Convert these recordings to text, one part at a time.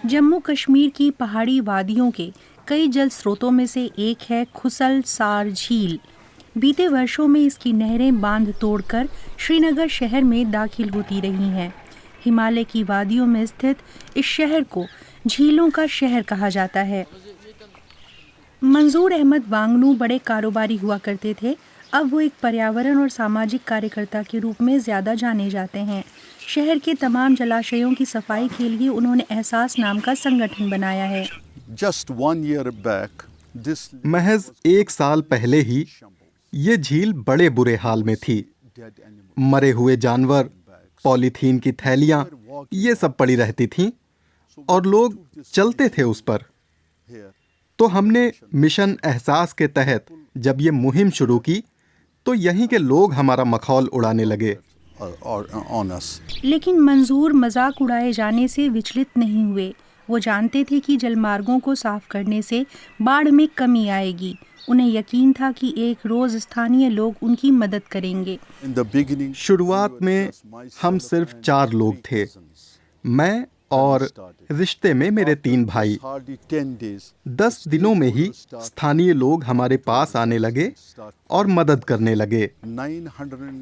जम्मू कश्मीर की पहाड़ी वादियों के कई जल स्रोतों में से एक है खुसल सार झील। बीते वर्षों में इसकी नहरें बांध तोड़कर श्रीनगर शहर में दाखिल होती रही हैं। हिमालय की वादियों में स्थित इस शहर को झीलों का शहर कहा जाता है। मंजूर अहमद वांगनू बड़े कारोबारी हुआ करते थे। अब वो एक पर्यावरण और सामाजिक कार्यकर्ता के रूप में ज़्यादा जाने जाते हैं। शहर के तमाम जलाशयों की सफाई के लिए उन्होंने एहसास नाम का संगठन बनाया है। महज 1 साल पहले ही ये झील बड़े बुरे हाल में थी। मरे हुए जानवर, पॉलीथीन की थैलियां, ये सब पड़ी रहती थीं और लोग चलते थे उस पर। तो हमने मिशन एहसास के तहत जब ये मुहिम शुरू की तो यहीं के लोग हमारा मखौल उड़ाने लगे। लेकिन मंजूर मजाक उड़ाए जाने से विचलित नहीं हुए। वो जानते थे कि जलमार्गों को साफ करने से बाढ़ में कमी आएगी। उन्हें यकीन था कि एक रोज स्थानीय लोग उनकी मदद करेंगे। शुरुआत में हम सिर्फ 4 लोग थे, मैं और रिश्ते में मेरे 3 भाई। 10 दिनों में ही स्थानीय लोग हमारे पास आने लगे और मदद करने लगे।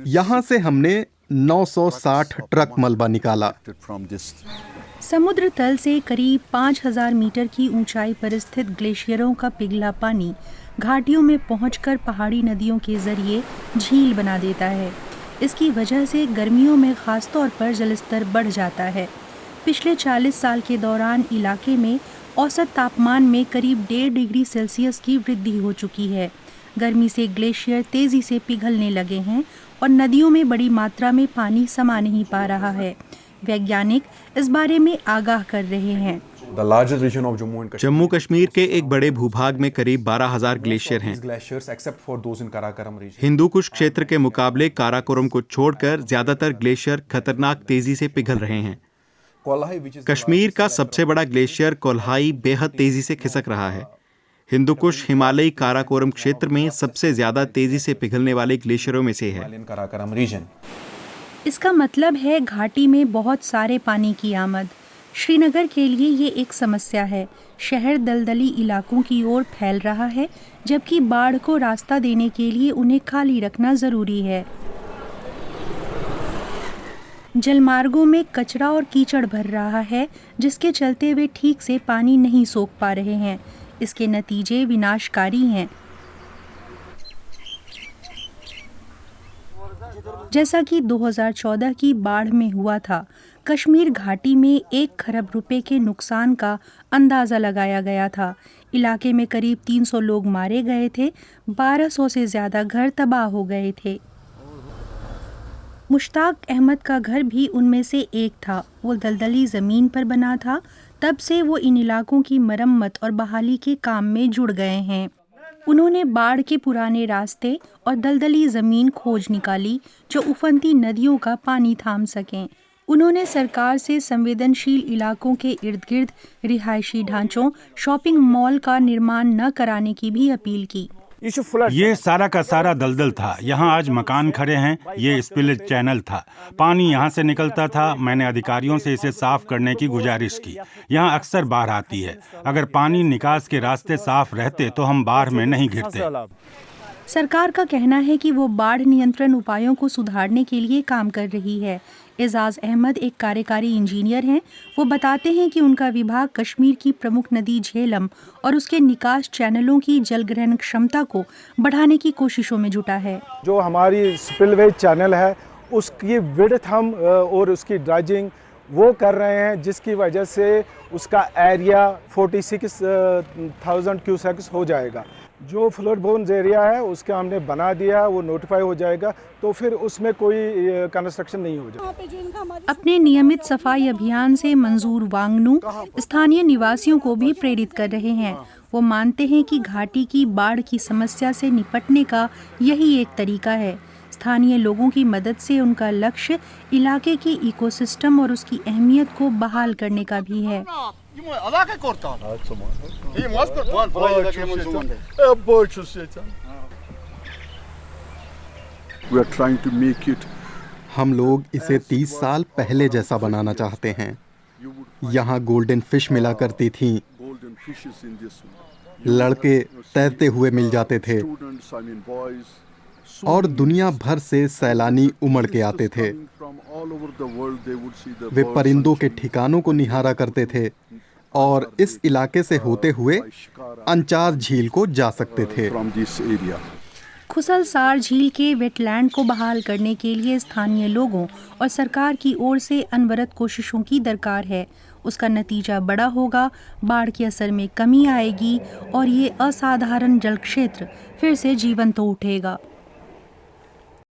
यहाँ से हमने 960 ट्रक मलबा निकाला। समुद्र तल से करीब 5000 मीटर की ऊंचाई पर स्थित ग्लेशियरों का पिघला पानी घाटियों में पहुंचकर पहाड़ी नदियों के जरिए झील बना देता है। इसकी वजह से गर्मियों में खासतौर पर जलस्तर बढ़ जाता है। पिछले 40 साल के दौरान इलाके में औसत तापमान में करीब 1.5 डिग्री सेल्सियस की वृद्धि हो चुकी है। गर्मी से ग्लेशियर तेजी से पिघलने लगे हैं और नदियों में बड़ी मात्रा में पानी समा नहीं पा रहा है। वैज्ञानिक इस बारे में आगाह कर रहे हैं। जम्मू कश्मीर के एक बड़े भूभाग में करीब 12,000 ग्लेशियर हैं। हिंदू कुश क्षेत्र के मुकाबले काराकोरम को छोड़कर ज्यादातर ग्लेशियर खतरनाक तेजी से पिघल रहे हैं। कश्मीर का सबसे बड़ा ग्लेशियर कोल्हाई बेहद तेजी से खिसक रहा है। हिंदू कुश हिमालयी काराकोरम क्षेत्र में सबसे ज्यादा तेजी से पिघलने वाले ग्लेशियरों में से है। इसका मतलब है घाटी में बहुत सारे पानी की आमद। श्रीनगर के लिए ये एक समस्या है। शहर दलदली इलाकों की ओर फैल रहा है, जबकि बाढ़ को रास्ता देने के लिए उन्हें खाली रखना जरूरी है। जलमार्गों में कचरा और कीचड़ भर रहा है, जिसके चलते वे ठीक से पानी नहीं सोख पा रहे हैं। इसके नतीजे विनाशकारी हैं। जैसा कि 2014 की बाढ़ में हुआ था, कश्मीर घाटी में 1 खरब रुपए के नुकसान का अंदाज़ा लगाया गया था। इलाके में करीब 300 लोग मारे गए थे, 1200 से ज़्यादा घर तबाह हो गए थे। मुश्ताक अहमद का घर भी उनमें से एक था। वो दलदली ज़मीन पर बना था। तब से वो इन इलाकों की मरम्मत और बहाली के काम में जुड़ गए हैं। उन्होंने बाढ़ के पुराने रास्ते और दलदली ज़मीन खोज निकाली जो उफनती नदियों का पानी थाम सकें। उन्होंने सरकार से संवेदनशील इलाकों के इर्द गिर्द रिहायशी ढांचों, शॉपिंग मॉल का निर्माण न कराने की भी अपील की। ये सारा का सारा दलदल था। यहाँ आज मकान खड़े हैं। ये स्पिलेज चैनल था, पानी यहाँ से निकलता था। मैंने अधिकारियों से इसे साफ करने की गुजारिश की। यहाँ अक्सर बाढ़ आती है। अगर पानी निकास के रास्ते साफ रहते तो हम बाढ़ में नहीं घिरते। सरकार का कहना है कि वो बाढ़ नियंत्रण उपायों को सुधारने के लिए काम कर रही है। एजाज अहमद एक कार्यकारी इंजीनियर हैं। वो बताते हैं कि उनका विभाग कश्मीर की प्रमुख नदी झेलम और उसके निकास चैनलों की जलग्रहण क्षमता को बढ़ाने की कोशिशों में जुटा है। जो हमारी स्पिलवे चैनल है उसकी विड्थ हम और उसकी ड्रेजिंग वो कर रहे हैं, जिसकी वजह से उसका एरिया 46,000 क्यूसेक्स हो जाएगा। जो फ्लड बोन्स एरिया है उसका हमने बना दिया, वो नोटिफाई हो जाएगा, तो फिर उसमें कोई कंस्ट्रक्शन नहीं हो जाएगा। अपने नियमित सफाई अभियान से मंजूर वांगनू स्थानीय निवासियों को भी प्रेरित कर रहे हैं। वो मानते हैं कि घाटी की बाढ़ की समस्या से निपटने का यही एक तरीका है। स्थानीय लोगों की मदद से उनका लक्ष्य इलाके के इकोसिस्टम और उसकी अहमियत को बहाल करने का भी है। हम लोग इसे 30 साल पहले जैसा बनाना चाहते हैं। यहाँ गोल्डन फिश मिला करती थीं। लड़के तैरते हुए मिल जाते थे और दुनिया भर से सैलानी उमड़ के आते थे। वे परिंदों के ठिकानों को निहारा करते थे और इस इलाके से होते हुए अंचार झील को जा सकते थे। खुसलसार झील के वेटलैंड को बहाल करने के लिए स्थानीय लोगों और सरकार की ओर से अनवरत कोशिशों की दरकार है। उसका नतीजा बड़ा होगा, बाढ़ के असर में कमी आएगी और ये असाधारण जल क्षेत्र फिर से जीवंत हो उठेगा।